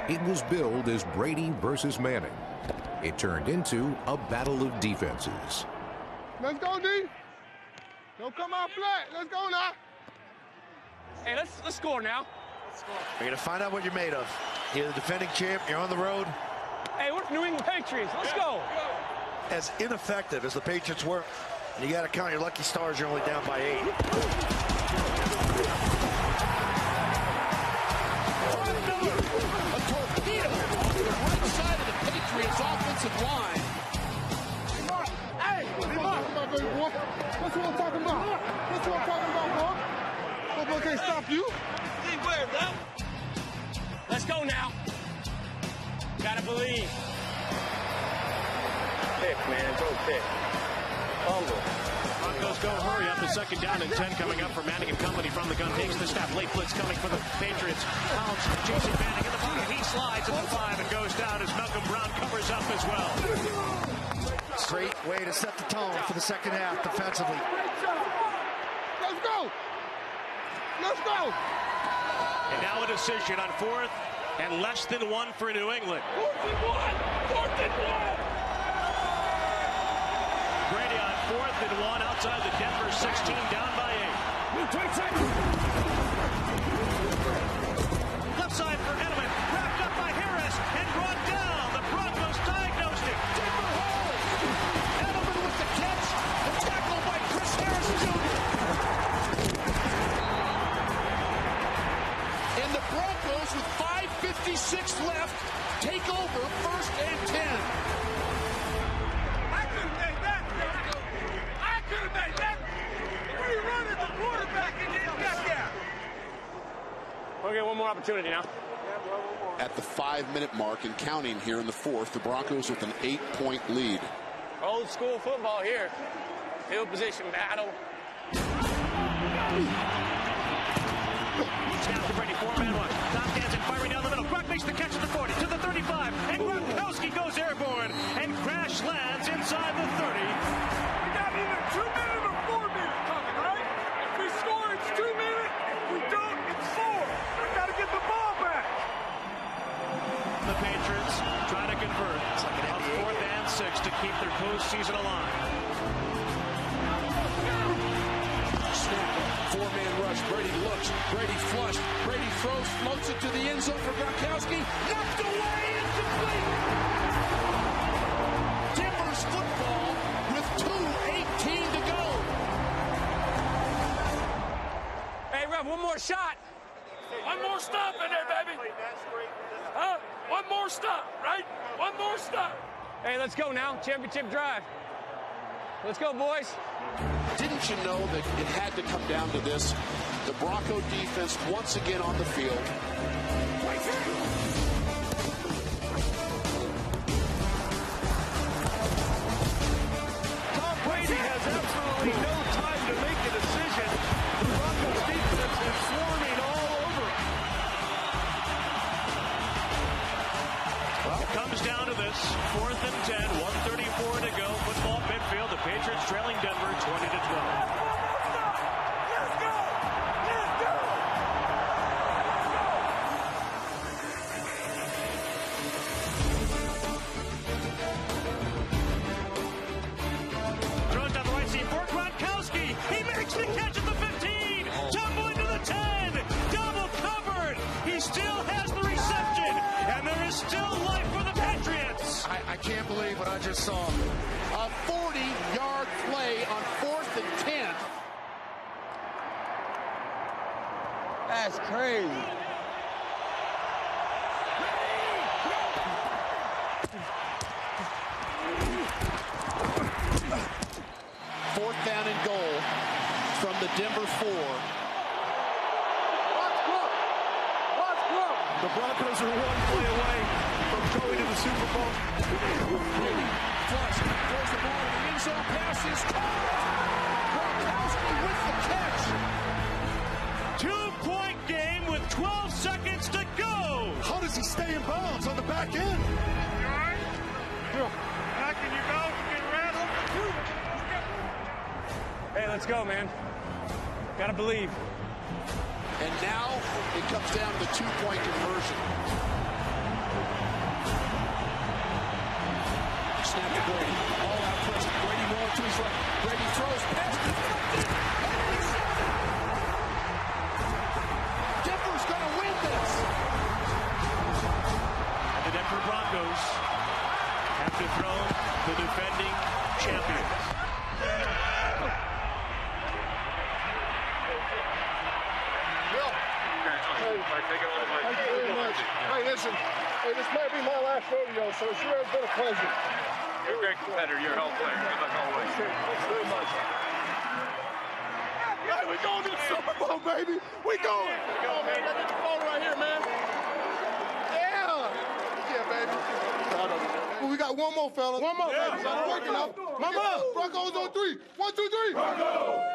It was billed as Brady versus Manning. It turned into a battle of defenses. Let's go, D. Don't come out flat. Let's go now. Hey, let's score now. You're going to find out what you're made of. You're the defending champ. You're on the road. Hey, we're New England Patriots. Let's go. As ineffective as the Patriots were, you got to count your lucky stars. You're only down by 8. Right side of the Patriots offensive line. Hey, baby boy. That's what I'm talking about. That's what I'm talking about, boy. Football can't stop you. Let's go now. Gotta believe. Pick, man. Go pick. Fumble. Broncos go hurry up. The second down and 10 coming up for Manning and company from the gun. Takes the snap. Late blitz coming for the Patriots. Pounds chasing Manning in the pocket. He slides at the 5 and goes down as Malcolm Brown covers up as well. Great way to set the tone for the second half defensively. Let's go. Let's go. And now a decision on 4th and less than 1 for New England. 4th and 1. Brady on 4th and 1 outside the Denver 16, down by 8. 20 seconds. Left side for Edelman, wrapped up by Harris and brought down. The Broncos diagnostic. Denver holds. Edelman with the catch. The tackle by Chris Harris Jr. And the Broncos with 5:56 left take over 1st and 10. I could have made that. I could have made that. When he run at the quarterback and then got there. We'll get one more opportunity now. At the 5-minute mark and counting here in the 4th, the Broncos with an 8-point lead. Old school football here. Field position battle. Snap to Brady, 4-man rush. Top Danson firing down the middle. Gronk makes the catch at the 40 to the 35. And Gronkowski goes airborne and crash lands inside the 30. We got either 2 minutes or 4 minutes coming, right? If we score, it's 2 minutes. If we don't, it's 4. We got to get the ball back. The Patriots try to convert on 4th and 6 to keep their postseason alive. Snap. 4-man rush. Brady looks. Brady flushed. Brady throws. Floats it to the end zone for Gronkowski. Knocked away. Incomplete. Denver's football with 2:18 to go. Hey, Rev, one more shot. One more stop in there, baby. Huh? One more stop, right? One more stop. Hey, let's go now. Championship drive. Let's go, boys. Didn't you know that it had to come down to this? The Bronco defense once again on the field. Tom Brady has absolutely no time to make a decision. The Broncos defense is swarming all over him. Well, it comes down to this. 4th and 10, 1:34 to go. Football midfield. The Patriots trailing Denver 20-12. Throws down the right seam for Gronkowski. He makes the catch at the 15. Tumbling to the 10. Double covered. He still has the reception. And there is still life for the Patriots. I can't believe what I just saw. A 40-yard play on 4th and 10. That's crazy. Fourth down and goal from the Denver 4. The Broncos are 1 play away from going to the Super Bowl. Brady flush, throws the ball to the end zone, pass is caught. Gronkowski with the catch. 2-point game with 12 seconds to go. How does he stay in bounds on the back end? You all right? Back and you go. Get rattled. Hey, let's go, man. Gotta believe. And now it comes down to the 2-point conversion. you. Thank you very much. Hey, listen. Hey, this might be my last rodeo, so it sure has been a pleasure. You're a great competitor. You're a hell player. Good luck always. Thanks very much. Hey, we going to the Super Bowl, baby. We going. Come on, man. Got the phone right here, man. Yeah. Yeah, baby. Well, we got one more, fellas. One more, baby. I'm working out. Mama, Broncos on 3. 1, 2, 3. Broncos.